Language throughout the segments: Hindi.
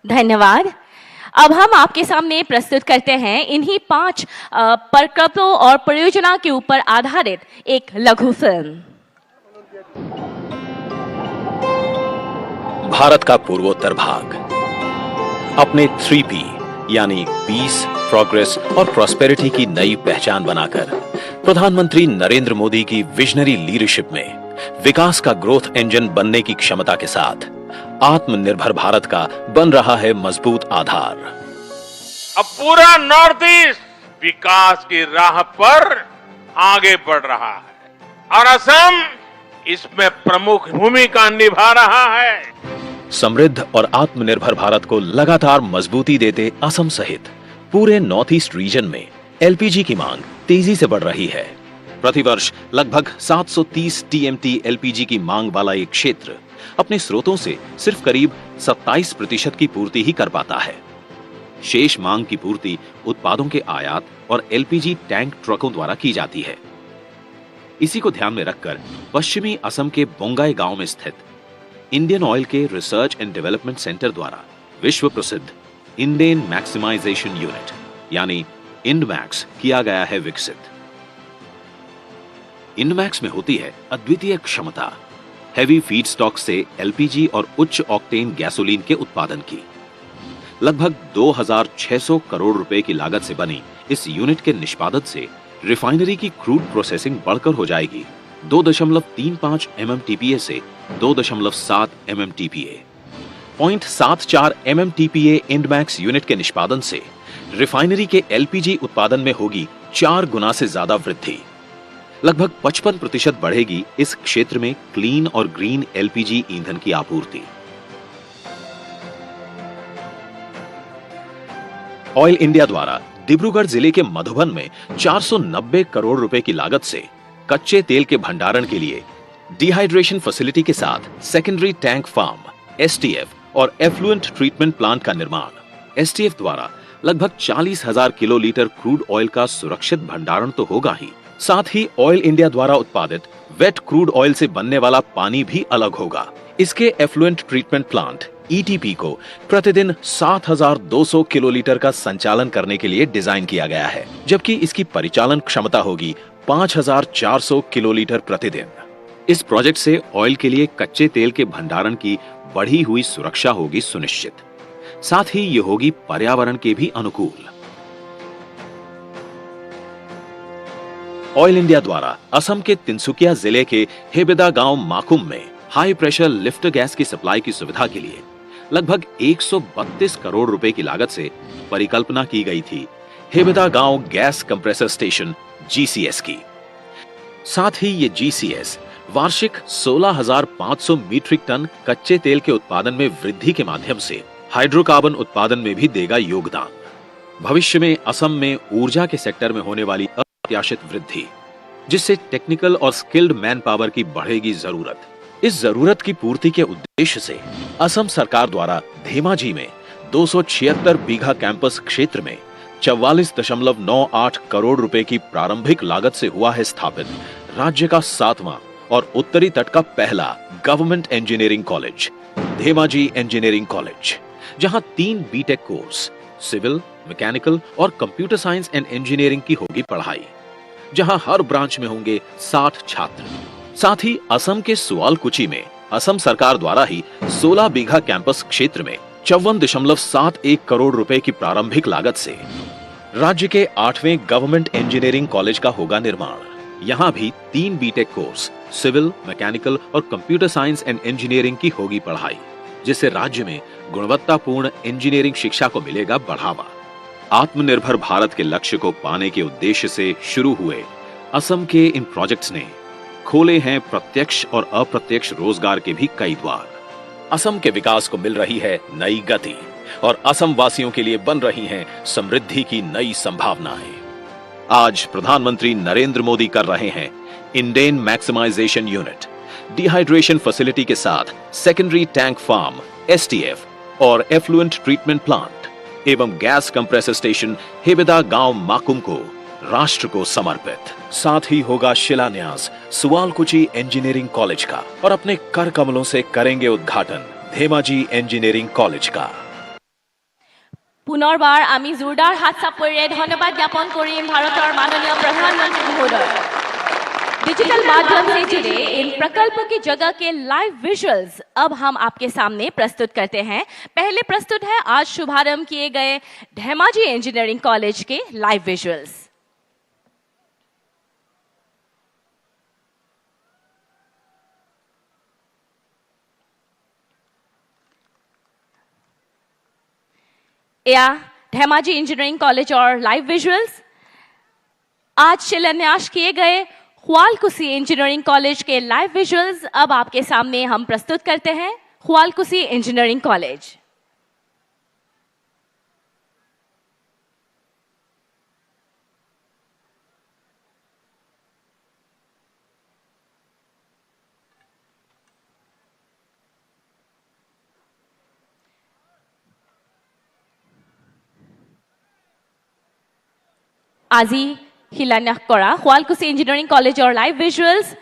धन्यवाद। अब हम आपके सामने प्रस्तुत करते हैं इन्हीं 5 प्रकल्पों और परियोजना के ऊपर आधारित एक लघु फिल्म। भारत का पूर्वोत्तर भाग अपने 3P यानी पीस, प्रोग्रेस और प्रॉस्पेरिटी की नई पहचान बनाकर प्रधानमंत्री नरेंद्र मोदी की विजनरी लीडरशिप में विकास का ग्रोथ इंजन बनने की क्षमता के साथ आत्मनिर्भर भारत का बन रहा है मजबूत आधार। अब पूरा नॉर्थ ईस्ट विकास की राह पर आगे बढ़ रहा है और असम इसमें प्रमुख भूमिका निभा रहा है। समृद्ध और आत्मनिर्भर भारत को लगातार मजबूती देते असम सहित पूरे नॉर्थ ईस्ट रीजन में एलपीजी की मांग तेजी से बढ़ रही है। प्रतिवर्ष लगभग 730 टीएमटी एलपीजी की मांग वाला एक क्षेत्र अपने स्रोतों से सिर्फ करीब 27% की पूर्ति ही कर पाता है। शेष मांग की पूर्ति उत्पादों के आयात और एलपीजी टैंक ट्रकों द्वारा की जाती है। इसी को ध्यान में रखकर पश्चिमी असम के बोंगाई गांव में स्थित इंडियन ऑयल के रिसर्च एंड डेवलपमेंट सेंटर द्वारा विश्व प्रसिद्ध इंडेन मैक्सिमाइजेशन यूनिट यानी इंडमैक्स किया गया है विकसित। इंडमैक्स में होती है अद्वितीय क्षमता हैवी फीडस्टॉक से एलपीजी और उच्च ऑक्टेन गैसोलीन के उत्पादन की। लगभग 2600 करोड़ रुपए की लागत से बनी इस यूनिट के निष्पादन से रिफाइनरी की क्रूड प्रोसेसिंग बढ़कर हो जाएगी 2.35 MMTPA से 2.7 MMTPA। 0.74 MMTPA इंडमैक्स यूनिट के निष्पादन से रिफाइनरी के एलपीजी उत्पादन में होगी 4 गुना से ज्यादा वृद्धि। लगभग 55% बढ़ेगी इस क्षेत्र में क्लीन और ग्रीन एलपीजी ईंधन की आपूर्ति। ऑयल इंडिया द्वारा डिब्रूगढ़ जिले के मधुबन में 490 करोड़ रुपए की लागत से कच्चे तेल के भंडारण के लिए डिहाइड्रेशन फैसिलिटी के साथ सेकेंडरी टैंक फार्म एसटीएफ और एफ्लुएंट ट्रीटमेंट प्लांट का निर्माण। एसटीएफ द्वारा लगभग 40,000 किलोलीटर क्रूड ऑयल का सुरक्षित भंडारण तो होगा ही, साथ ही ऑयल इंडिया द्वारा उत्पादित वेट क्रूड ऑयल से बनने वाला पानी भी अलग होगा। इसके एफ्लुएंट ट्रीटमेंट प्लांट ईटीपी को प्रतिदिन 7,200 किलोलीटर का संचालन करने के लिए डिजाइन किया गया है, जबकि इसकी परिचालन क्षमता होगी 5,400 किलोलीटर प्रतिदिन। इस प्रोजेक्ट से ऑयल के लिए कच्चे तेल के भंडारण की बढ़ी हुई सुरक्षा होगी सुनिश्चित, साथ ही ये होगी पर्यावरण के भी अनुकूल। ऑयल इंडिया द्वारा असम के तिनसुकिया जिले के हेबेदा गांव माकुम में हाई प्रेशर लिफ्ट गैस की सप्लाई की सुविधा के लिए लगभग 132 करोड़ रुपए की लागत से परिकल्पना की गई थी हेबेदा गांव गैस कंप्रेसर स्टेशन जीसीएस की। साथ ही ये जीसीएस वार्षिक 16,500 मीट्रिक टन कच्चे तेल के उत्पादन में वृद्धि के माध्यम से हाइड्रोकार्बन उत्पादन में भी देगा योगदान। भविष्य में असम में ऊर्जा के सेक्टर में होने वाली अप्रत्याशित वृद्धि, जिससे टेक्निकल और स्किल्ड मैन पावर की बढ़ेगी जरूरत। इस जरूरत की पूर्ति के उद्देश्य से असम सरकार द्वारा धेमाजी में 276 बीघा कैंपस क्षेत्र में 44.98 करोड़ रुपए की प्रारंभिक लागत से हुआ है स्थापित राज्य का 7वां और उत्तरी तट का पहला government engineering college, Dhemaji engineering college, जहां 3 बीटेक कोर्स सिविल, मैकेनिकल और कंप्यूटर साइंस एंड इंजीनियरिंग की होगी पढ़ाई, जहां हर ब्रांच में होंगे 60 छात्र। साथ ही असम के सुआलकुची में असम सरकार द्वारा ही 16 बीघा कैंपस क्षेत्र में 54.71 करोड़ रुपए की प्रारंभिक लागत से राज्य के 8वें गवर्नमेंट इंजीनियरिंग कॉलेज का होगा निर्माण। यहाँ भी 3 बीटेक कोर्स सिविल, मैकेनिकल और कंप्यूटर साइंस एंड इंजीनियरिंग की होगी पढ़ाई, जिससे राज्य में गुणवत्तापूर्ण इंजीनियरिंग शिक्षा को मिलेगा बढ़ावा। आत्मनिर्भर भारत के लक्ष्य को पाने के उद्देश्य से शुरू हुए असम के इन प्रोजेक्ट्स ने खोले हैं प्रत्यक्ष और अप्रत्यक्ष रोजगार के भी कई द्वार। असम के विकास को मिल रही है नई गति और असम वासियों के लिए बन रही हैं समृद्धि की नई संभावनाएं। आज प्रधानमंत्री नरेंद्र मोदी कर रहे हैं indane maximization unit, dehydration facility के साथ सेकेंडरी टैंक फार्म एसटीएफ और एफ्लुएंट ट्रीटमेंट प्लांट एवं गैस कंप्रेसर स्टेशन हेबेदा गांव माकुम को राष्ट्र को समर्पित। साथ ही होगा शिलान्यास सुआलकुची इंजीनियरिंग कॉलेज का और अपने कर कमलों से करेंगे उद्घाटन धेमाजी इंजीनियरिंग कॉलेज का। পুনৰবাৰ আমি জোৰদাৰ হাত চাপৰিৰে ধন্যবাদ জ্ঞাপন কৰিম ভাৰতৰ মাননীয় प्रधानमंत्री महोदय। डिजिटल माध्यम से जुड़े इन प्रकल्पों की जगह के लाइव विजुअल्स अब हम आपके सामने प्रस्तुत करते हैं। पहले प्रस्तुत है आज शुभारंभ किए गए धेमाजी इंजीनियरिंग कॉलेज के लाइव विजुअल्स। या धेमाजी इंजीनियरिंग कॉलेज और लाइव विजुअल्स आज शिलान्यास किए गए ख्वालकुसी इंजीनियरिंग कॉलेज के लाइव विजुअल्स अब आपके सामने हम प्रस्तुत करते हैं। ख्वालकुसी इंजीनियरिंग कॉलेज। আজি शिलान्यास करा ख्वालकुसी इंजीनियरिंग कॉलेज और लाइव विजुअल्स।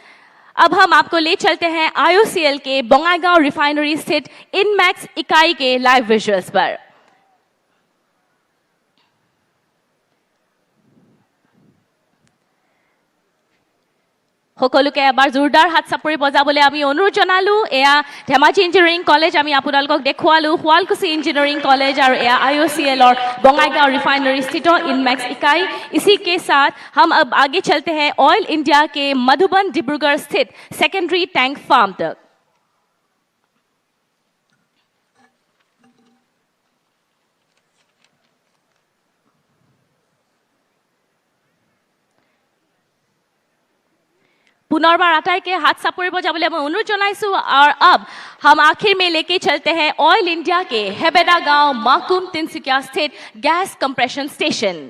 अब हम आपको ले चलते हैं IOCL के बंगाईगांव रिफाइनरी स्थित इनमैक्स इकाई के लाइव विजुअल्स पर। সকলোকে এবাৰ জোৰদাৰ হাত চাপৰি বজাবলৈ আমি অনুৰোধ জনালো। এয়া ধেমাজি ইঞ্জিনিয়াৰিং কলেজ আমি আপোনালোকক দেখুৱালো ख्वालकुसी इंजीनियरिंग कॉलेज और एया IOCL और बंगाईगांव रिफाइनरी स्थित इनमैक्स इकाई। इसी के साथ हम अब आगे चलते हैं ऑयल इंडिया के मधुबन डिब्रूगढ़ स्थित सेकेंडरी टैंक फार्म तक। पुनर्बार आटाइके हाथ सापरि बजाबले मैं अनुरोध जनाइछु। और अब हम आखिर में लेके चलते हैं ऑयल इंडिया के हेबेदा गांव माकुम तिनसुकिया स्थित गैस कंप्रेशन स्टेशन।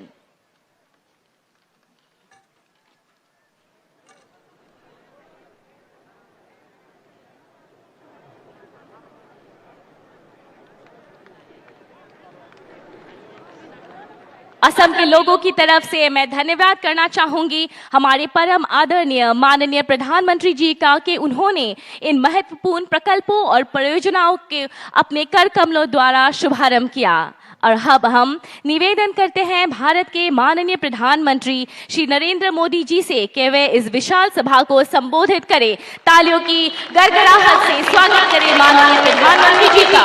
असम के लोगों की तरफ से मैं धन्यवाद करना चाहूंगी हमारे परम आदरणीय माननीय प्रधानमंत्री जी का कि उन्होंने इन महत्वपूर्ण प्रकल्पों और परियोजनाओं के अपने कर कमलों द्वारा शुभारंभ किया। और अब हम निवेदन करते हैं भारत के माननीय प्रधानमंत्री श्री नरेंद्र मोदी जी से कि वे इस विशाल सभा को संबोधित करें। तालियों की गड़गड़ाहट से स्वागत करें माननीय प्रधानमंत्री जी का।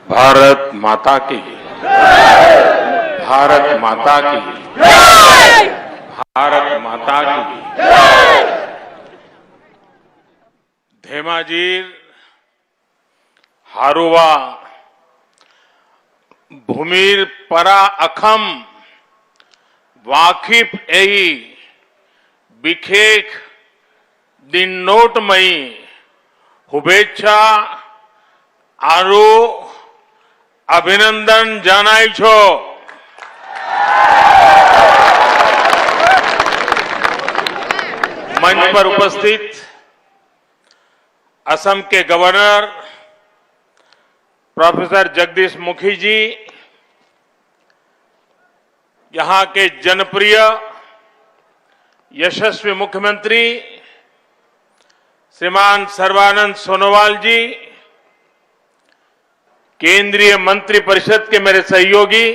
भारत माता की, भारत माता की, भारत माता की। धेमाजीर हारुवा भूमिर परा अखम वाकिफ एही बिखेख दिन नोटमयी शुभेच्छा आरु अभिनंदन जानाई छो। मंच पर उपस्थित असम के गवर्नर प्रोफेसर जगदीश मुखी जी, यहां के जनप्रिय यशस्वी मुख्यमंत्री श्रीमान सर्बानंद सोनोवाल जी, केंद्रीय मंत्री परिषद के मेरे सहयोगी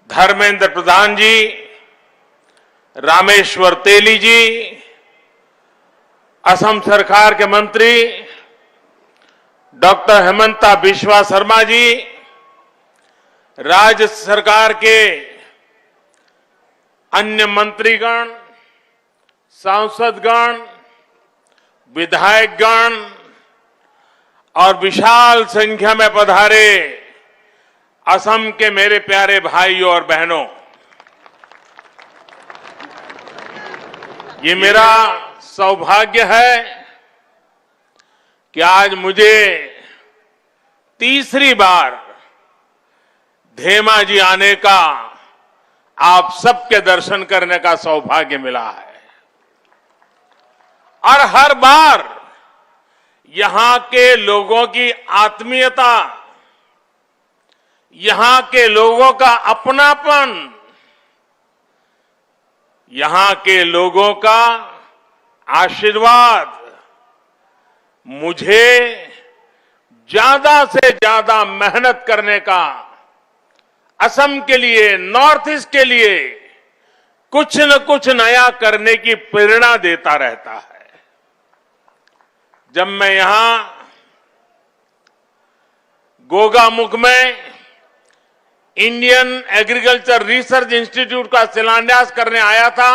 धर्मेंद्र प्रधान जी, रामेश्वर तेली जी, असम सरकार के मंत्री डॉक्टर हेमंता बिश्वा शर्मा जी, राज्य सरकार के अन्य मंत्रीगण, सांसदगण, विधायकगण और विशाल संख्या में पधारे असम के मेरे प्यारे भाइयों और बहनों, ये मेरा सौभाग्य है कि आज मुझे तीसरी बार धेमाजी आने का, आप सबके दर्शन करने का सौभाग्य मिला है। और हर बार यहां के लोगों की आत्मीयता, यहां के लोगों का अपनापन, यहां के लोगों का आशीर्वाद मुझे ज्यादा से ज्यादा मेहनत करने का, असम के लिए, नॉर्थ ईस्ट के लिए कुछ न कुछ नया करने की प्रेरणा देता रहता है। जब मैं यहां गोगामुख में इंडियन एग्रीकल्चर रिसर्च इंस्टीट्यूट का शिलान्यास करने आया था,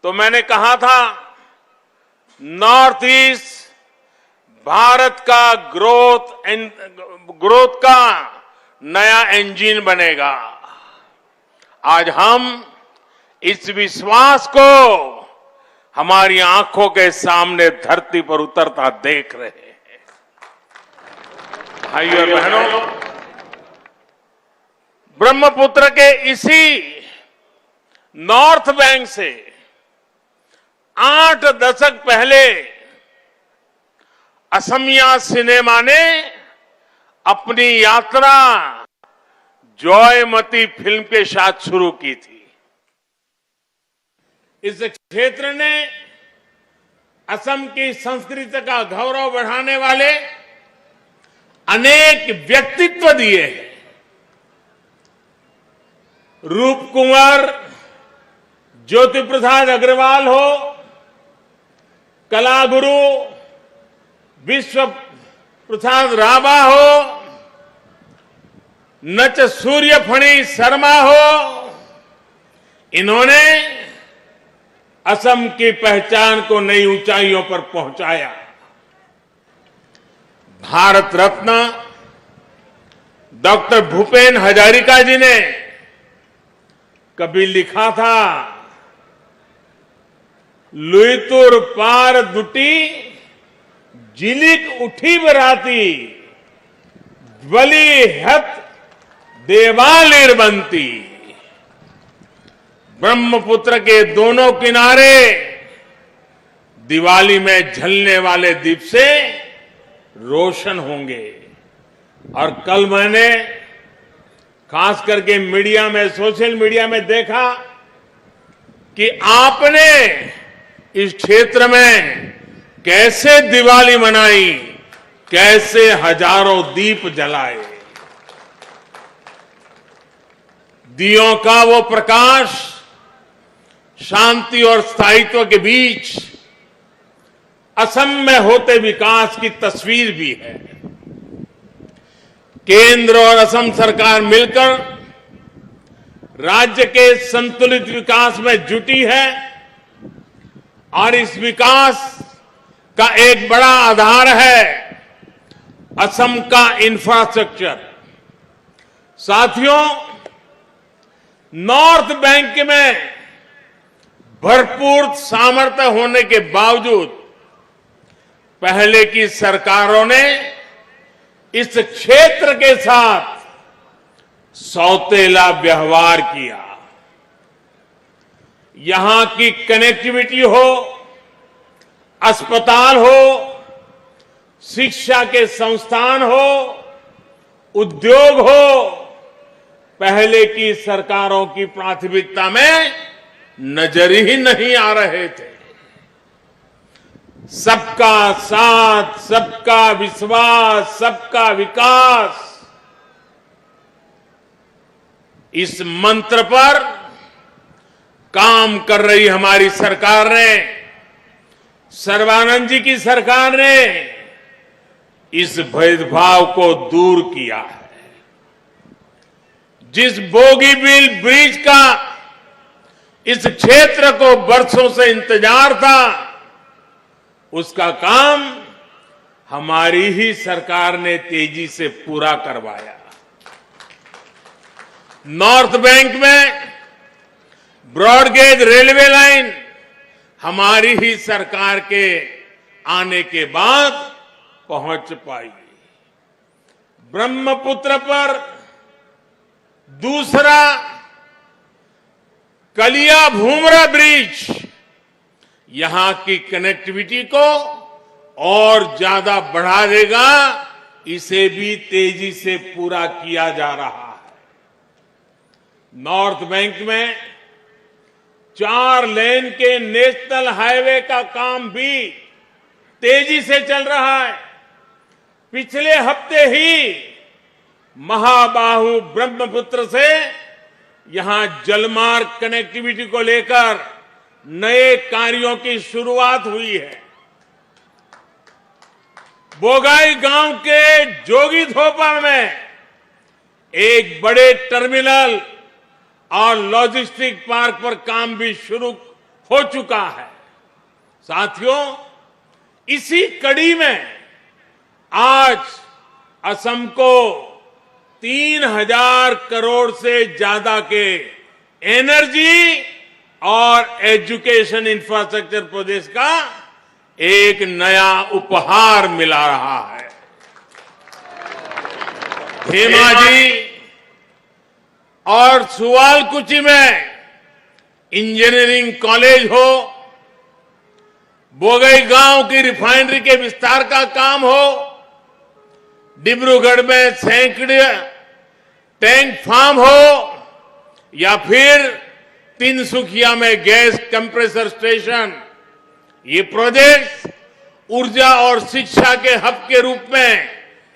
तो मैंने कहा था नॉर्थ ईस्ट भारत का ग्रोथ का नया इंजन बनेगा। आज हम इस विश्वास को हमारी आंखों के सामने धरती पर उतरता देख रहे हैं। भाइयों और बहनों, ब्रह्मपुत्र के इसी नॉर्थ बैंक से 8 दशक पहले असमिया सिनेमा ने अपनी यात्रा जॉयमती फिल्म के साथ शुरू की थी। इस क्षेत्र ने असम की संस्कृति का गौरव बढ़ाने वाले अनेक व्यक्तित्व दिए हैं। रूप कुंवर ज्योति प्रसाद अग्रवाल हो, कला गुरु विश्व प्रसाद राभा हो, नच सूर्य फणी शर्मा हो, इन्होंने असम की पहचान को नई ऊंचाइयों पर पहुंचाया। भारत रत्न डॉक्टर भूपेन हजारिका जी ने कभी लिखा था, लुईतुर पार दुटी जिलिक उठी बराती, ज्वली हत देवालिर बनती। ब्रह्मपुत्र के दोनों किनारे दिवाली में झलने वाले दीप से रोशन होंगे। और कल मैंने खास करके मीडिया में, सोशल मीडिया में देखा कि आपने इस क्षेत्र में कैसे दिवाली मनाई, कैसे हजारों दीप जलाए। दियों का वो प्रकाश शांति और स्थायित्व के बीच असम में होते विकास की तस्वीर भी है। केंद्र और असम सरकार मिलकर राज्य के संतुलित विकास में जुटी है और इस विकास का एक बड़ा आधार है असम का इंफ्रास्ट्रक्चर। साथियों, नॉर्थ बैंक में भरपूर सामर्थ्य होने के बावजूद पहले की सरकारों ने इस क्षेत्र के साथ सौतेला व्यवहार किया। यहां की कनेक्टिविटी हो, अस्पताल हो, शिक्षा के संस्थान हो, उद्योग हो, पहले की सरकारों की प्राथमिकता में नजर ही नहीं आ रहे थे। सबका साथ, सबका विश्वास, सबका विकास, इस मंत्र पर काम कर रही हमारी सरकार ने, सर्बानंद जी की सरकार ने इस भेदभाव को दूर किया है। जिस बोगीबील ब्रिज का इस क्षेत्र को वर्षों से इंतजार था, उसका काम हमारी ही सरकार ने तेजी से पूरा करवाया। नॉर्थ बैंक में ब्रॉडगेज रेलवे लाइन हमारी ही सरकार के आने के बाद पहुंच पाई। ब्रह्मपुत्र पर दूसरा कलिया भूमरा ब्रिज यहां की कनेक्टिविटी को और ज्यादा बढ़ा देगा। इसे भी तेजी से पूरा किया जा रहा है। नॉर्थ बैंक में 4 लेन के नेशनल हाईवे का काम भी तेजी से चल रहा है। पिछले हफ्ते ही महाबाहु ब्रह्मपुत्र से यहां जलमार्ग कनेक्टिविटी को लेकर नए कार्यों की शुरुआत हुई है। बोगाई गांव के जोगीधोपा में एक बड़े टर्मिनल और लॉजिस्टिक पार्क पर काम भी शुरू हो चुका है। साथियों, इसी कड़ी में आज असम को 3000 करोड़ से ज्यादा के एनर्जी और एजुकेशन इंफ्रास्ट्रक्चर प्रोजेक्ट का एक नया उपहार मिला रहा है। धेमाजी और सुवालकुची में इंजीनियरिंग कॉलेज हो, बोगईगांव की रिफाइनरी के विस्तार का काम हो, डिब्रूगढ़ में सैकड़े टैंक फार्म हो, या फिर तिनसुकिया में गैस कंप्रेसर स्टेशन, ये प्रोजेक्ट ऊर्जा और शिक्षा के हब के रूप में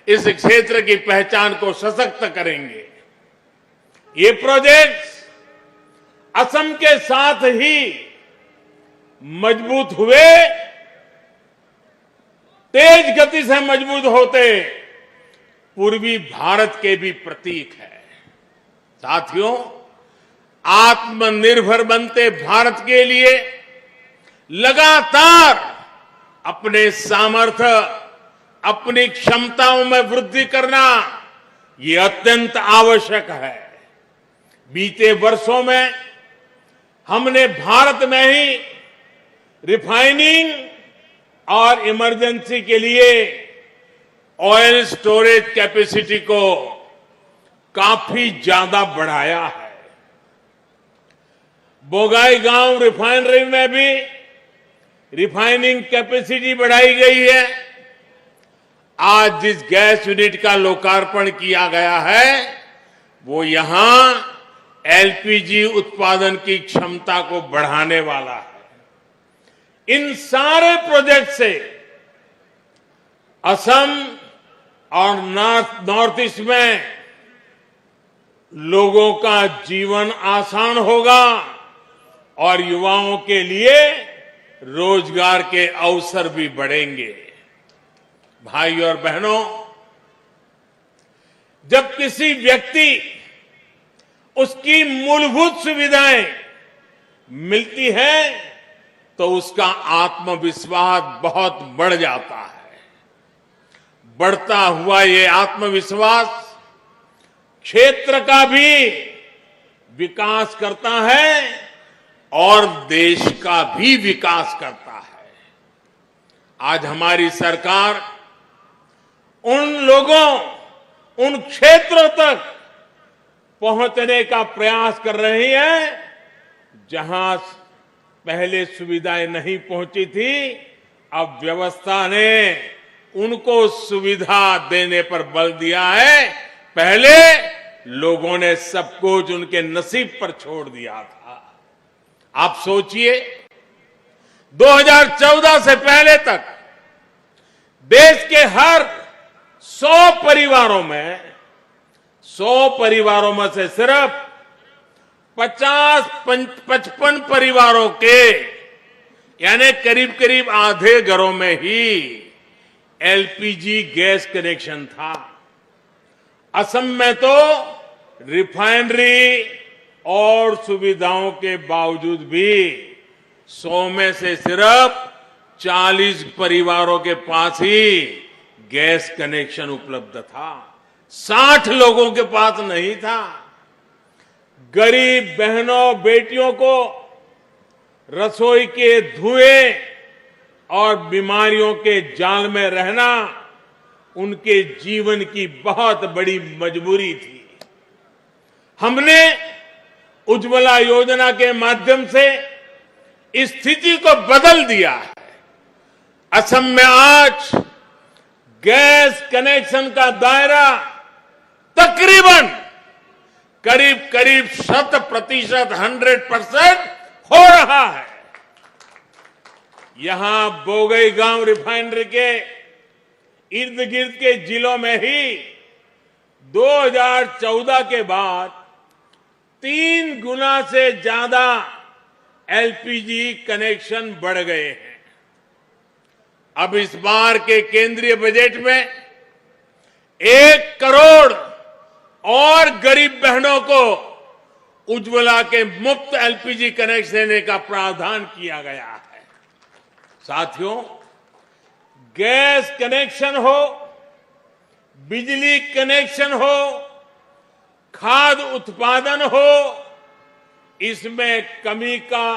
इस क्षेत्र की पहचान को सशक्त करेंगे। ये प्रोजेक्ट असम के साथ ही मजबूत हुए, तेज गति से मजबूत होते पूर्वी भारत के भी प्रतीक है। साथियों, आत्मनिर्भर बनते भारत के लिए लगातार अपने सामर्थ्य, अपनी क्षमताओं में वृद्धि करना ये अत्यंत आवश्यक है। बीते वर्षों में हमने भारत में ही रिफाइनिंग और इमरजेंसी के लिए ऑयल स्टोरेज कैपेसिटी को काफी ज्यादा बढ़ाया है। बोगाईगांव रिफाइनरी में भी रिफाइनिंग कैपेसिटी बढ़ाई गई है। आज जिस गैस यूनिट का लोकार्पण किया गया है वो यहां एलपीजी उत्पादन की क्षमता को बढ़ाने वाला है। इन सारे प्रोजेक्ट से असम और नॉर्थ ईस्ट में लोगों का जीवन आसान होगा और युवाओं के लिए रोजगार के अवसर भी बढ़ेंगे। भाई और बहनों, जब किसी व्यक्ति उसकी मूलभूत सुविधाएं मिलती है तो उसका आत्मविश्वास बहुत बढ़ जाता है। बढ़ता हुआ ये आत्मविश्वास क्षेत्र का भी विकास करता है और देश का भी विकास करता है। आज हमारी सरकार उन लोगों, उन क्षेत्रों तक पहुंचने का प्रयास कर रही है जहां पहले सुविधाएं नहीं पहुंची थी। अब व्यवस्था ने उनको सुविधा देने पर बल दिया है। पहले लोगों ने सब कुछ उनके नसीब पर छोड़ दिया था। आप सोचिए, 2014 से पहले तक देश के हर 100 परिवारों में से सिर्फ 50-55 परिवारों के, यानी करीब करीब आधे घरों में ही एलपीजी गैस कनेक्शन था। असम में तो रिफाइनरी और सुविधाओं के बावजूद भी 100 में से सिर्फ 40 परिवारों के पास ही गैस कनेक्शन उपलब्ध था। 60 लोगों के पास नहीं था। गरीब बहनों बेटियों को रसोई के धुएं और बीमारियों के जाल में रहना उनके जीवन की बहुत बड़ी मजबूरी थी। हमने उज्ज्वला योजना के माध्यम से इस स्थिति को बदल दिया है। असम में आज गैस कनेक्शन का दायरा तकरीबन करीब 100% 100% हो रहा है। यहां बोगईगांव रिफाइनरी के इर्द गिर्द के जिलों में ही 2014 के बाद 3 गुना से ज्यादा एलपीजी कनेक्शन बढ़ गए हैं। अब इस बार के केंद्रीय बजट में 1 करोड़ और गरीब बहनों को उज्ज्वला के मुफ्त एलपीजी कनेक्शन देने का प्रावधान किया गया है। साथियों, गैस कनेक्शन हो, बिजली कनेक्शन हो, खाद्य उत्पादन हो, इसमें कमी का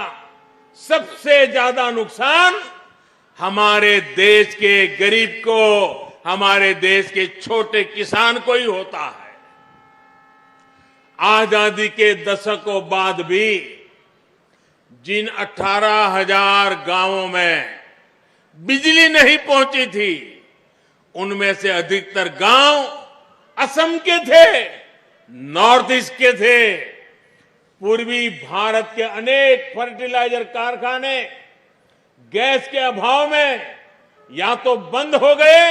सबसे ज्यादा नुकसान हमारे देश के गरीब को, हमारे देश के छोटे किसान को ही होता है। आजादी के दशकों बाद भी जिन 18,000 गांवों में बिजली नहीं पहुंची थी, उनमें से अधिकतर गांव असम के थे, नॉर्थ ईस्ट के थे। पूर्वी भारत के अनेक फर्टिलाइजर कारखाने गैस के अभाव में या तो बंद हो गए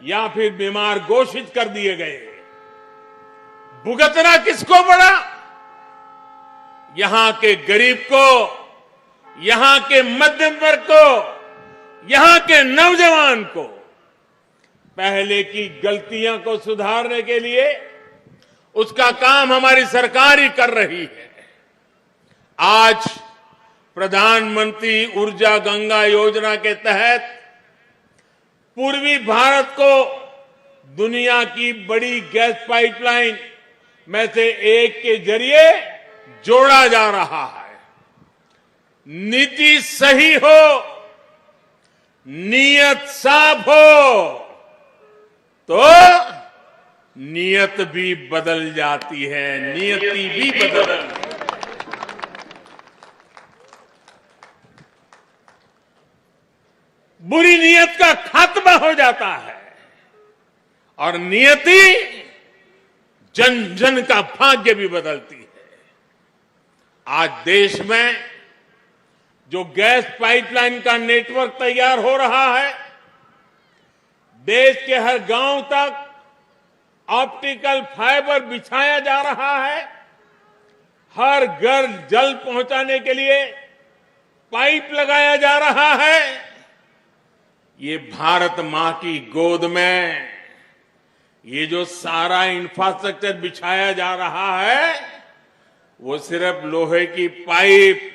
या फिर बीमार घोषित कर दिए गए। भुगतना किसको पड़ा? यहां के गरीब को, यहां के मध्यम वर्ग को, यहां के नौजवान को। पहले की गलतियों को सुधारने के लिए उसका काम हमारी सरकार ही कर रही है। आज प्रधानमंत्री ऊर्जा गंगा योजना के तहत पूर्वी भारत को दुनिया की बड़ी गैस पाइपलाइन में से एक के जरिए जोड़ा जा रहा है। नीति सही हो, नीयत साफ हो तो नियत भी बदल जाती है, नियति भी बदल। बुरी नियत का खात्मा हो जाता है और नियति जन जन का भाग्य भी बदलती है। आज देश में जो गैस पाइपलाइन का नेटवर्क तैयार हो रहा है, देश के हर गांव तक ऑप्टिकल फाइबर बिछाया जा रहा है, हर घर जल पहुंचाने के लिए पाइप लगाया जा रहा है। ये भारत मां की गोद में ये जो सारा इंफ्रास्ट्रक्चर बिछाया जा रहा है, वो सिर्फ लोहे की पाइप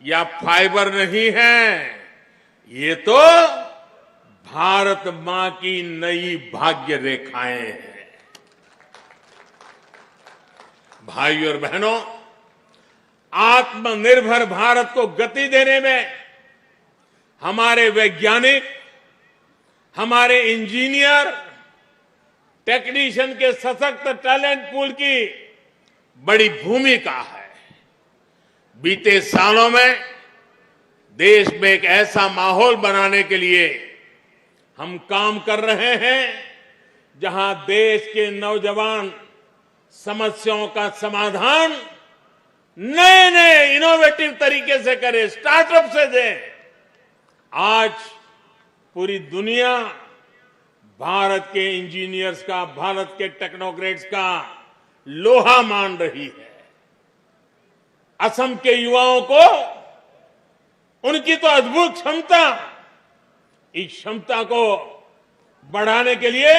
या फाइबर नहीं है, ये तो भारत मां की नई भाग्य रेखाएं हैं। भाइयों और बहनों, आत्मनिर्भर भारत को गति देने में हमारे वैज्ञानिक, हमारे इंजीनियर, टेक्नीशियन के सशक्त टैलेंट पूल की बड़ी भूमिका है। बीते सालों में देश में एक ऐसा माहौल बनाने के लिए हम काम कर रहे हैं जहां देश के नौजवान समस्याओं का समाधान नए नए इनोवेटिव तरीके से करें, स्टार्टअप से दें। आज पूरी दुनिया भारत के इंजीनियर्स का, भारत के टेक्नोक्रेट्स का लोहा मान रही है। असम के युवाओं को उनकी तो अद्भुत क्षमता, इस क्षमता को बढ़ाने के लिए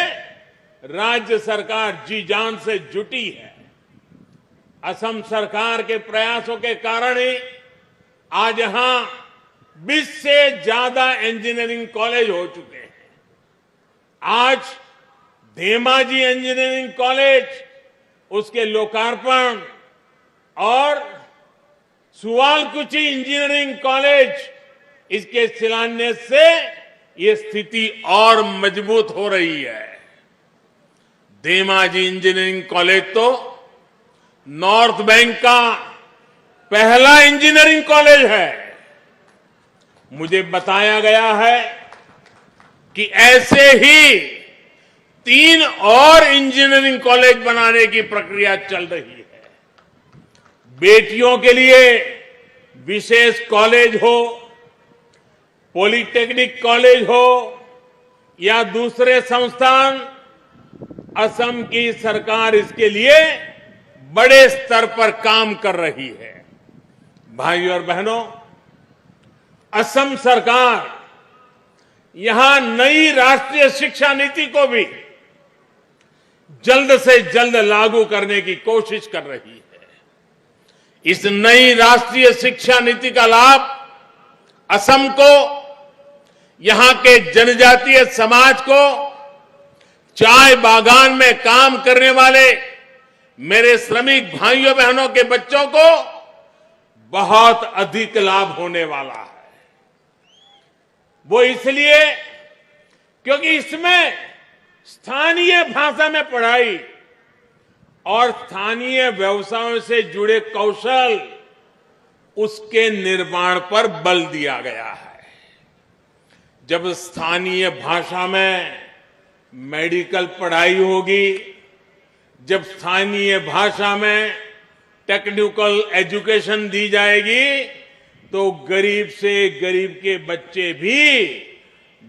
राज्य सरकार जी जान से जुटी है। असम सरकार के प्रयासों के कारण ही आज यहां 20 से ज्यादा इंजीनियरिंग कॉलेज हो चुके हैं। आज धेमाजी इंजीनियरिंग कॉलेज, उसके लोकार्पण और सुवालकुची इंजीनियरिंग कॉलेज, इसके शिलान्यास से ये स्थिति और मजबूत हो रही है। धेमाजी इंजीनियरिंग कॉलेज तो नॉर्थ बैंक का पहला इंजीनियरिंग कॉलेज है। मुझे बताया गया है कि ऐसे ही 3 और इंजीनियरिंग कॉलेज बनाने की प्रक्रिया चल रही है। बेटियों के लिए विशेष कॉलेज हो, पॉलिटेक्निक कॉलेज हो या दूसरे संस्थान, असम की सरकार इसके लिए बड़े स्तर पर काम कर रही है। भाइयों और बहनों, असम सरकार यहां नई राष्ट्रीय शिक्षा नीति को भी जल्द से जल्द लागू करने की कोशिश कर रही है। इस नई राष्ट्रीय शिक्षा नीति का लाभ असम को, यहां के जनजातीय समाज को, चाय बागान में काम करने वाले मेरे श्रमिक भाइयों बहनों के बच्चों को बहुत अधिक लाभ होने वाला है। वो इसलिए क्योंकि इसमें स्थानीय भाषा में पढ़ाई और स्थानीय व्यवसायों से जुड़े कौशल, उसके निर्माण पर बल दिया गया है। जब स्थानीय भाषा में मेडिकल पढ़ाई होगी, जब स्थानीय भाषा में टेक्निकल एजुकेशन दी जाएगी, तो गरीब से गरीब के बच्चे भी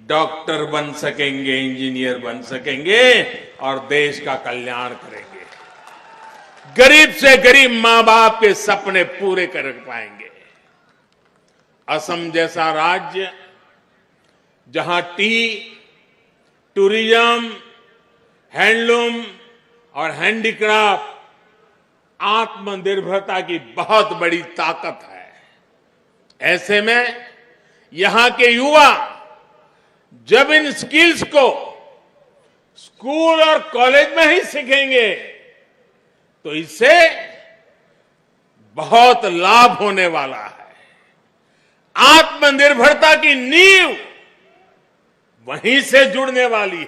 डॉक्टर बन सकेंगे, इंजीनियर बन सकेंगे और देश का कल्याण करेंगे। गरीब से गरीब मां बाप के सपने पूरे कर पाएंगे। असम जैसा राज्य जहां टी, टूरिज्म, हैंडलूम और हैंडीक्राफ्ट आत्मनिर्भरता की बहुत बड़ी ताकत है, ऐसे में यहां के युवा जब इन स्किल्स को स्कूल और कॉलेज में ही सीखेंगे तो इससे बहुत लाभ होने वाला है। आत्मनिर्भरता की नींव वहीं से जुड़ने वाली है।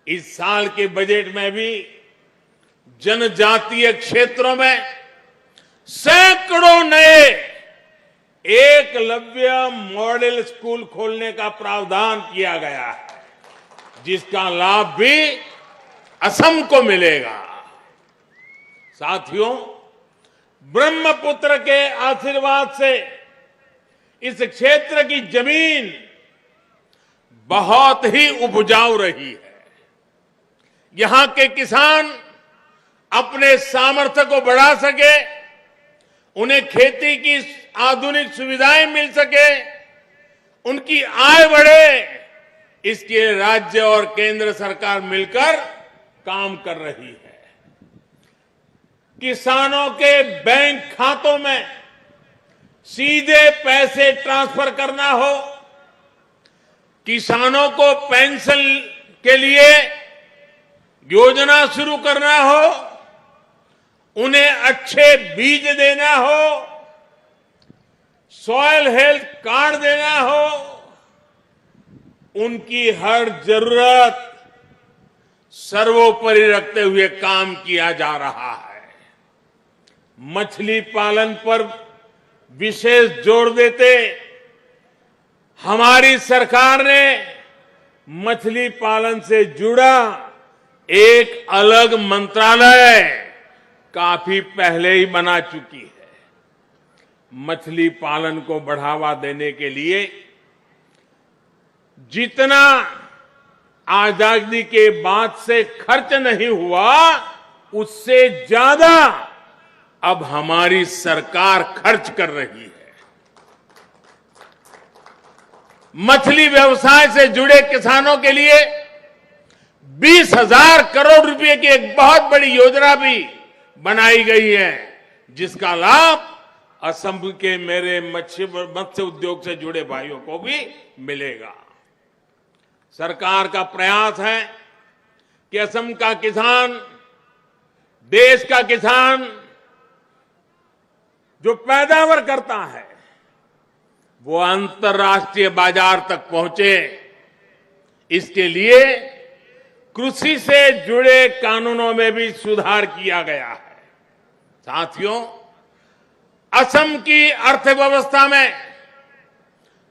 इस साल के बजट में भी जनजातीय क्षेत्रों में सैकड़ों नए एकलव्य मॉडल स्कूल खोलने का प्रावधान किया गया है, जिसका लाभ भी असम को मिलेगा। साथियों, ब्रह्मपुत्र के आशीर्वाद से इस क्षेत्र की जमीन बहुत ही उपजाऊ रही है। यहां के किसान अपने सामर्थ्य को बढ़ा सके, उन्हें खेती की आधुनिक सुविधाएं मिल सके, उनकी आय बढ़े, इसके लिए राज्य और केंद्र सरकार मिलकर काम कर रही है। किसानों के बैंक खातों में सीधे पैसे ट्रांसफर करना हो, किसानों को पेंशन के लिए योजना शुरू करना हो, उन्हें अच्छे बीज देना हो, सॉइल हेल्थ कार्ड देना हो, उनकी हर जरूरत सर्वोपरि रखते हुए काम किया जा रहा है। मछली पालन पर विशेष जोर देते हमारी सरकार ने मछली पालन से जुड़ा एक अलग मंत्रालय काफी पहले ही बना चुकी है। मछली पालन को बढ़ावा देने के लिए जितना आजादी के बाद से खर्च नहीं हुआ, उससे ज्यादा अब हमारी सरकार खर्च कर रही है। मछली व्यवसाय से जुड़े किसानों के लिए 20,000 करोड़ रुपए की एक बहुत बड़ी योजना भी बनाई गई है, जिसका लाभ असम के मेरे मत्स्य उद्योग से जुड़े भाइयों को भी मिलेगा। सरकार का प्रयास है कि असम का किसान, देश का किसान जो पैदावार करता है वो अंतर्राष्ट्रीय बाजार तक पहुंचे। इसके लिए कृषि से जुड़े कानूनों में भी सुधार किया गया है। साथियों, असम की अर्थव्यवस्था में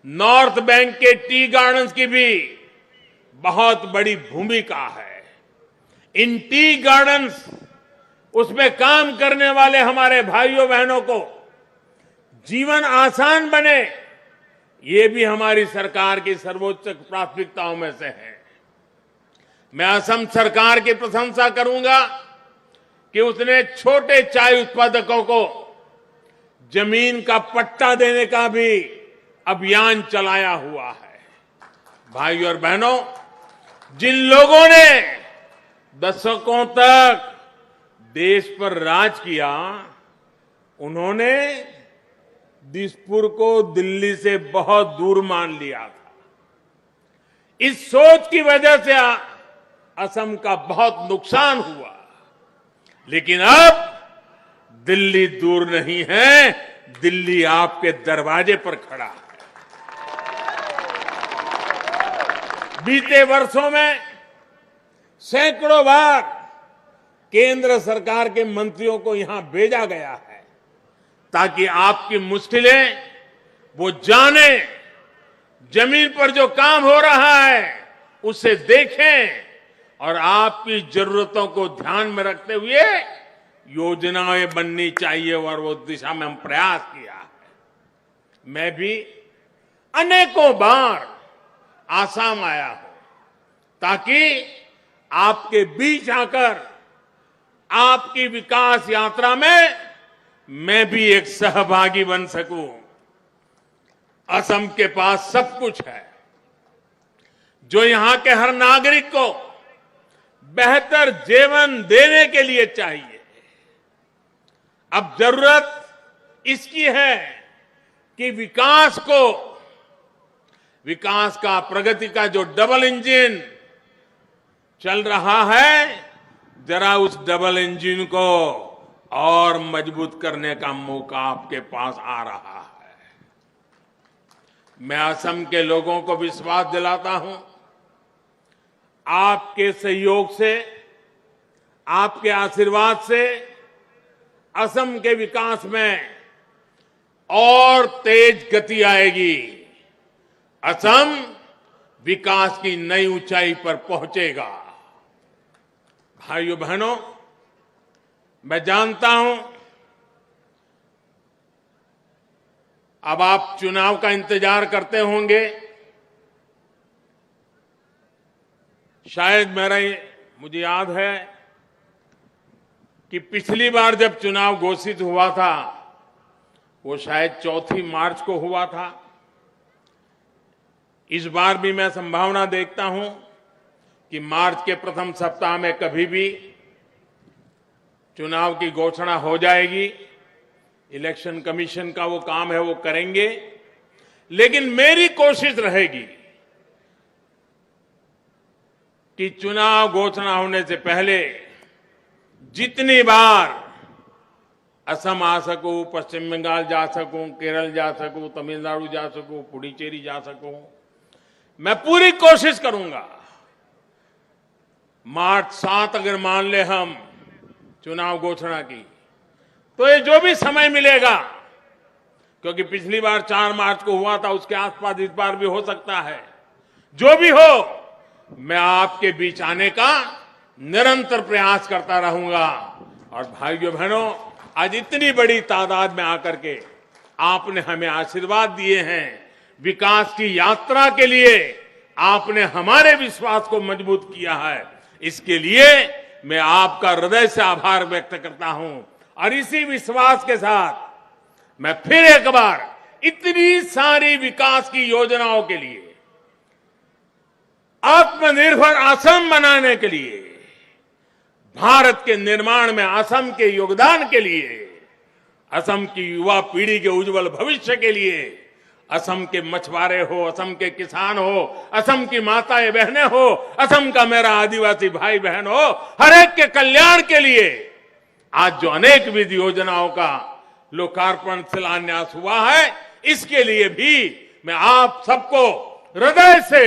नॉर्थ बैंक के टी गार्डन्स की भी बहुत बड़ी भूमिका है। इन टी गार्डन्स, उसमें काम करने वाले हमारे भाइयों बहनों को जीवन आसान बने, ये भी हमारी सरकार की सर्वोच्च प्राथमिकताओं में से है। मैं असम सरकार की प्रशंसा करूंगा कि उसने छोटे चाय उत्पादकों को जमीन का पट्टा देने का भी अभियान चलाया हुआ है। भाइयों और बहनों, जिन लोगों ने दशकों तक देश पर राज किया, उन्होंने दिसपुर को दिल्ली से बहुत दूर मान लिया था। इस सोच की वजह से असम का बहुत नुकसान हुआ। लेकिन अब दिल्ली दूर नहीं है, दिल्ली आपके दरवाजे पर खड़ा है। बीते वर्षों में सैकड़ों बार केंद्र सरकार के मंत्रियों को यहां भेजा गया है ताकि आपकी मुश्किलें वो जाने, जमीन पर जो काम हो रहा है उसे देखें और आपकी जरूरतों को ध्यान में रखते हुए योजनाएं बननी चाहिए और वो दिशा में हम प्रयास किया है। मैं भी अनेकों बार आसाम आया हूं ताकि आपके बीच आकर आपकी विकास यात्रा में मैं भी एक सहभागी बन सकूं। असम के पास सब कुछ है जो यहां के हर नागरिक को बेहतर जीवन देने के लिए चाहिए। अब जरूरत इसकी है कि विकास का, प्रगति का जो डबल इंजन चल रहा है, जरा उस डबल इंजन को और मजबूत करने का मौका आपके पास आ रहा है। मैं असम के लोगों को विश्वास दिलाता हूं, आपके सहयोग से, आपके आशीर्वाद से असम के विकास में और तेज गति आएगी। असम विकास की नई ऊंचाई पर पहुंचेगा। भाइयों बहनों, मैं जानता हूं अब आप चुनाव का इंतजार करते होंगे। शायद मुझे याद है कि पिछली बार जब चुनाव घोषित हुआ था वो शायद 4 मार्च को हुआ था। इस बार भी मैं संभावना देखता हूं कि मार्च के प्रथम सप्ताह में कभी भी चुनाव की घोषणा हो जाएगी। इलेक्शन कमीशन का वो काम है, वो करेंगे। लेकिन मेरी कोशिश रहेगी कि चुनाव घोषणा होने से पहले जितनी बार असम आ सकूं, पश्चिम बंगाल जा सकूं, केरल जा सकूं, तमिलनाडु जा सकूं, पुडुचेरी जा सकूं, मैं पूरी कोशिश करूंगा। मार्च 7 अगर मान ले हम चुनाव घोषणा की, तो ये जो भी समय मिलेगा, क्योंकि पिछली बार 4 मार्च को हुआ था, उसके आसपास इस बार भी हो सकता है, जो भी हो, मैं आपके बीच आने का निरंतर प्रयास करता रहूंगा। और भाइयों बहनों, आज इतनी बड़ी तादाद में आकर के आपने हमें आशीर्वाद दिए हैं। विकास की यात्रा के लिए आपने हमारे विश्वास को मजबूत किया है। इसके लिए मैं आपका हृदय से आभार व्यक्त करता हूं। और इसी विश्वास के साथ मैं फिर एक बार इतनी सारी विकास की योजनाओं के लिए, आत्मनिर्भर असम बनाने के लिए, भारत के निर्माण में असम के योगदान के लिए, असम की युवा पीढ़ी के उज्जवल भविष्य के लिए, असम के मछुआरे हो, असम के किसान हो, असम की माताएं बहनें हो, असम का मेरा आदिवासी भाई बहन हो, हर एक के कल्याण के लिए आज जो अनेक विधि योजनाओं का लोकार्पण शिलान्यास हुआ है, इसके लिए भी मैं आप सबको हृदय से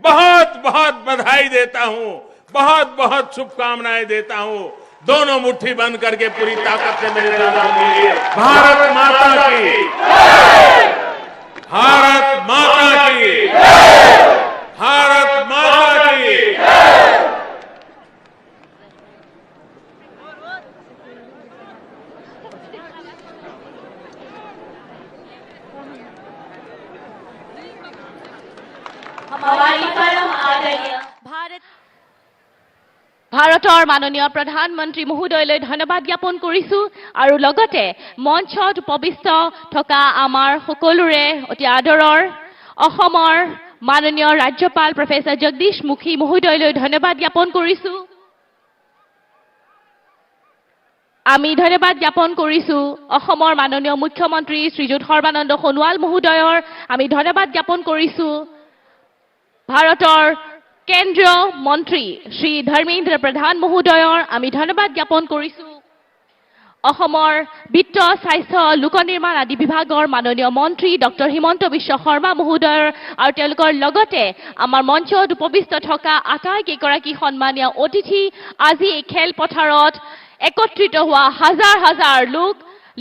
बहुत बहुत बधाई देता हूं। बहुत बहुत शुभकामनाएं देता हूं। दोनों मुट्ठी बंद करके पूरी ताकत से मेरे साथ बोलिए, भारत माता की, भारत माता की, भारत माता की। हमारी परम आदरणीय ভাৰতৰ মাননীয় প্ৰধানমন্ত্ৰী মহোদয়লৈ ধন্যবাদ জ্ঞাপন কৰিছো আৰু লগতে মঞ্চত উপবিষ্ট থকা আমাৰ সকলোৰে অতি আদৰৰ অসমৰ মাননীয় ৰাজ্যপাল প্ৰফেসৰ জগদীশ মুখী মহোদয়লৈ ধন্যবাদ জ্ঞাপন কৰিছো। আমি ধন্যবাদ জ্ঞাপন কৰিছো অসমৰ মাননীয় মুখ্যমন্ত্ৰী শ্ৰীযুত সৰ্বানন্দ সোণোৱাল মহোদয়ৰ আমি ধন্যবাদ জ্ঞাপন কৰিছো ভাৰতৰ কেন্দ্ৰীয় মন্ত্ৰী শ্ৰী ধৰ্মেন্দ্ৰ প্ৰধান মহোদয়ৰ আমি ধন্যবাদ জ্ঞাপন কৰিছো অসমৰ বিত্ত স্বাস্থ্য লোক নিৰ্মাণ আদি বিভাগৰ মাননীয় মন্ত্ৰী ডক্টৰ হিমন্ত বিশ্ব শৰ্মা মহোদয়ৰ আৰু তেওঁলোকৰ লগতে আমাৰ মঞ্চত উপবিষ্ট থকা আটাইকেইগৰাকী সন্মানীয় অতিথি আজি এই খেলপথাৰত একত্ৰিত হোৱা হাজাৰ হাজাৰ লোক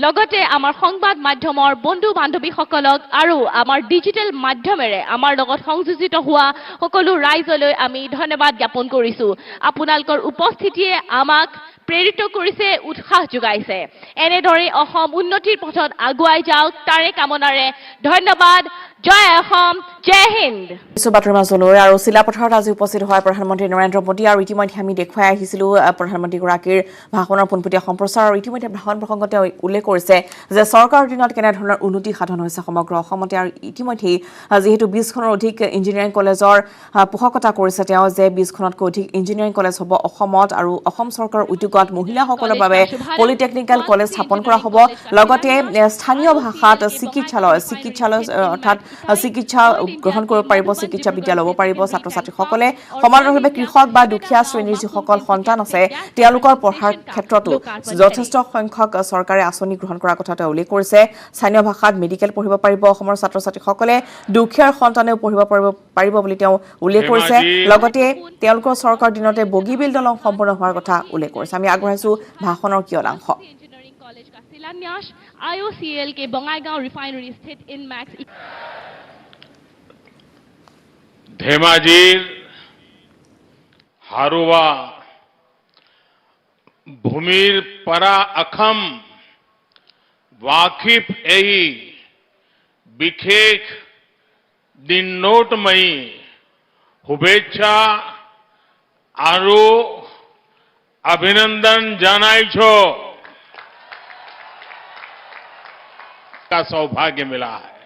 লগতে আমাৰ সংবাদ মাধ্যমৰ বন্ধু বান্ধৱীসকলক আৰু আমাৰ ডিজিটেল মাধ্যমেৰে আমাৰ লগত সংযোজিত হোৱা সকলো ৰাইজলৈ আমি ধন্যবাদ জ্ঞাপন কৰিছো। আপোনালোকৰ উপস্থিতিয়ে আমাক প্ৰেৰিত কৰিছে, উৎসাহ যোগাইছে। এনেদৰে অসম উন্নতিৰ পথত আগুৱাই যাওক তাৰে কামনাৰে ধন্যবাদ। জয় অসম, জয় হিন্দ। বাতৰি মাজলৈ আৰু চিলাপথাৰত আজি উপস্থিত হোৱা প্ৰধানমন্ত্ৰী নৰেন্দ্ৰ মোদী আৰু ইতিমধ্যে আমি দেখুৱাই আহিছিলো প্ৰধানমন্ত্ৰীগৰাকীৰ ভাষণৰ পোনপটীয়া সম্প্ৰচাৰ আৰু ইতিমধ্যে ভাষণ প্ৰসংগত তেওঁ উল্লেখ কৰিছে যে চৰকাৰৰ দিনত কেনেধৰণৰ উন্নতি সাধন হৈছে সমগ্ৰ অসমতে আৰু ইতিমধ্যে যিহেতু 20খনৰ অধিক ইঞ্জিনিয়াৰিং কলেজৰ পোষকতা কৰিছে তেওঁ যে 20খনতকৈ অধিক ইঞ্জিনিয়াৰিং কলেজ হ'ব অসমত আৰু অসম চৰকাৰৰ উদ্যোগত মহিলাসকলৰ বাবে পলিটেকনিকেল কলেজ স্থাপন কৰা হ'ব। লগতে স্থানীয় ভাষাত চিকিৎসালয় অৰ্থাৎ চিকিৎসা গ্ৰহণ কৰিব পাৰিব, চিকিৎসা বিদ্যা ল'ব পাৰিব ছাত্ৰ ছাত্ৰীসকলে। সমান্তৰালভাৱে কৃষক বা দুখীয়া শ্ৰেণীৰ যিসকল সন্তান আছে তেওঁলোকৰ পঢ়াৰ ক্ষেত্ৰতো যথেষ্ট সংখ্যক চৰকাৰে আঁচনি গ্ৰহণ কৰাৰ কথা তেওঁ উল্লেখ কৰিছে। স্থানীয় ভাষাত মেডিকেল পঢ়িব পাৰিব অসমৰ ছাত্ৰ ছাত্ৰীসকলে, দুখীয়াৰ সন্তানেও পঢ়িব পাৰিব বুলি তেওঁ উল্লেখ কৰিছে। লগতে তেওঁলোকৰ চৰকাৰৰ দিনতে বগীবিল দলং সম্পূৰ্ণ হোৱাৰ কথা উল্লেখ কৰিছে। আমি আগবঢ়াইছো ভাষণৰ কিয়দাংশ। IOCL के बंगाईगांव रिफाइनरी स्थित इनमैक्स धेमाजीर हारुवा भूमिर परा अखम वाकिफ एही बिखेख दिन नोटमयी शुभेच्छा आरु अभिनंदन जानाइछो का सौभाग्य मिला है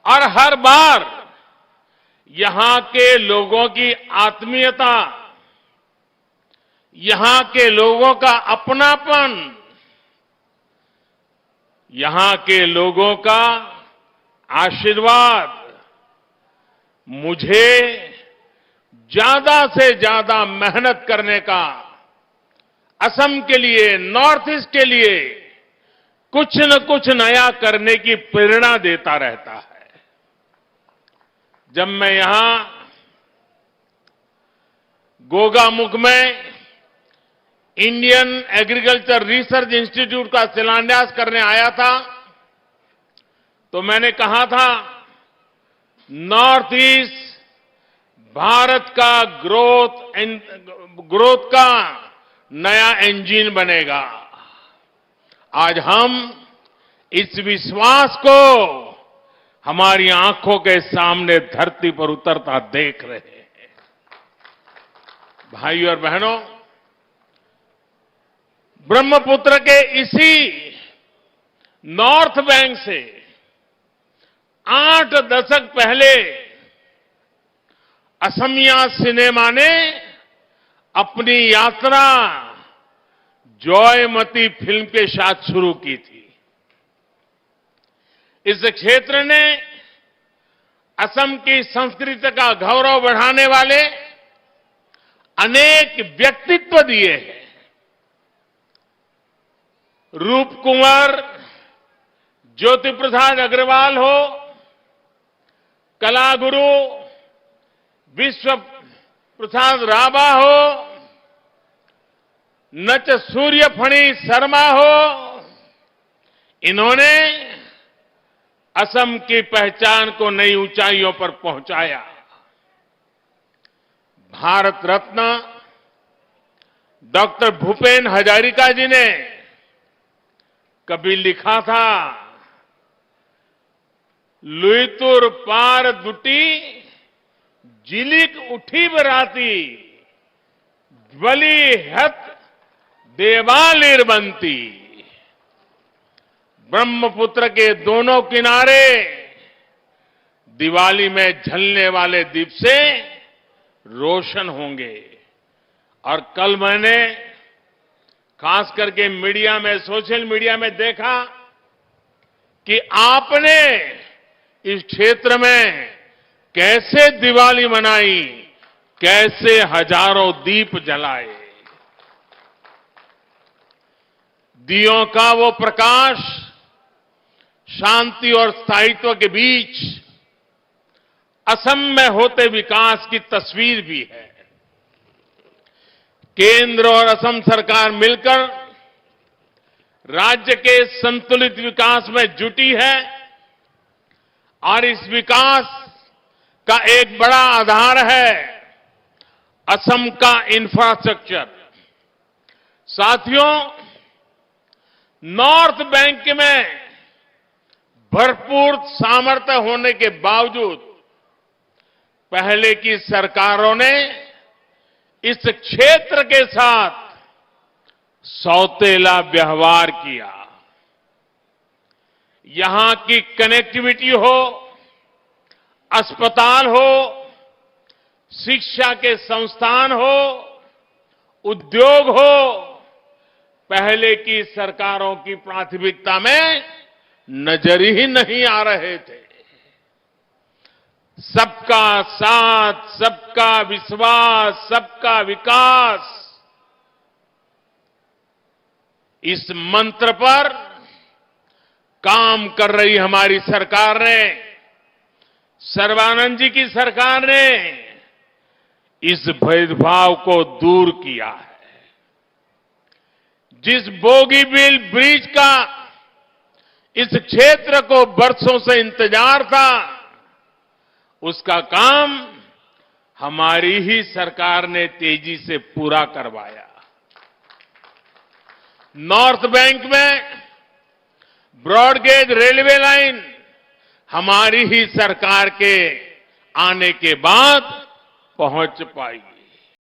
और हर बार यहां के लोगों की आत्मीयता, यहां के लोगों का अपनापन, यहां के लोगों का आशीर्वाद मुझे ज्यादा से ज्यादा मेहनत करने का, असम के लिए, नॉर्थ ईस्ट के लिए कुछ न कुछ नया करने की प्रेरणा देता रहता है। जब मैं यहां गोगामुख में इंडियन एग्रीकल्चर रिसर्च इंस्टीट्यूट का शिलान्यास करने आया था तो मैंने कहा था नॉर्थ ईस्ट भारत का ग्रोथ का नया इंजन बनेगा। आज हम इस विश्वास को हमारी आंखों के सामने धरती पर उतरता देख रहे हैं। भाइयों और बहनों, ब्रह्मपुत्र के इसी नॉर्थ बैंक से 8 दशक पहले असमिया सिनेमा ने अपनी यात्रा जॉयमती फिल्म के साथ शुरू की थी। इस क्षेत्र ने असम की संस्कृति का गौरव बढ़ाने वाले अनेक व्यक्तित्व दिए हैं। रूप कुंवर ज्योति प्रसाद अग्रवाल हो, कलागुरु विश्व प्रसाद राभा हो, नच सूर्यफणी शर्मा हो, इन्होंने असम की पहचान को नई ऊंचाइयों पर पहुंचाया। भारत रत्न डॉक्टर भूपेन हजारिका जी ने कभी लिखा था, लुईतुर पार दुटी जिलिक उठी बराती, ज्वली हत देवालिर बनती। ब्रह्मपुत्र के दोनों किनारे दिवाली में झलने वाले दीप से रोशन होंगे। और कल मैंने खास करके मीडिया में, सोशल मीडिया में देखा कि आपने इस क्षेत्र में कैसे दिवाली मनाई, कैसे हजारों दीप जलाए। दियों का वो प्रकाश शांति और स्थायित्व के बीच असम में होते विकास की तस्वीर भी है। केंद्र और असम सरकार मिलकर राज्य के संतुलित विकास में जुटी है और इस विकास का एक बड़ा आधार है असम का इंफ्रास्ट्रक्चर। साथियों, नॉर्थ बैंक में भरपूर सामर्थ्य होने के बावजूद पहले की सरकारों ने इस क्षेत्र के साथ सौतेला व्यवहार किया। यहां की कनेक्टिविटी हो, अस्पताल हो, शिक्षा के संस्थान हो, उद्योग हो, पहले की सरकारों की प्राथमिकता में नजर ही नहीं आ रहे थे। सबका साथ, सबका विश्वास, सबका विकास, इस मंत्र पर काम कर रही हमारी सरकार ने, सर्बानंद जी की सरकार ने इस भेदभाव को दूर किया है। जिस बोगीबील ब्रिज का इस क्षेत्र को बरसों से इंतजार था, उसका काम हमारी ही सरकार ने तेजी से पूरा करवाया। नॉर्थ बैंक में ब्रॉडगेज रेलवे लाइन हमारी ही सरकार के आने के बाद पहुंच पाई।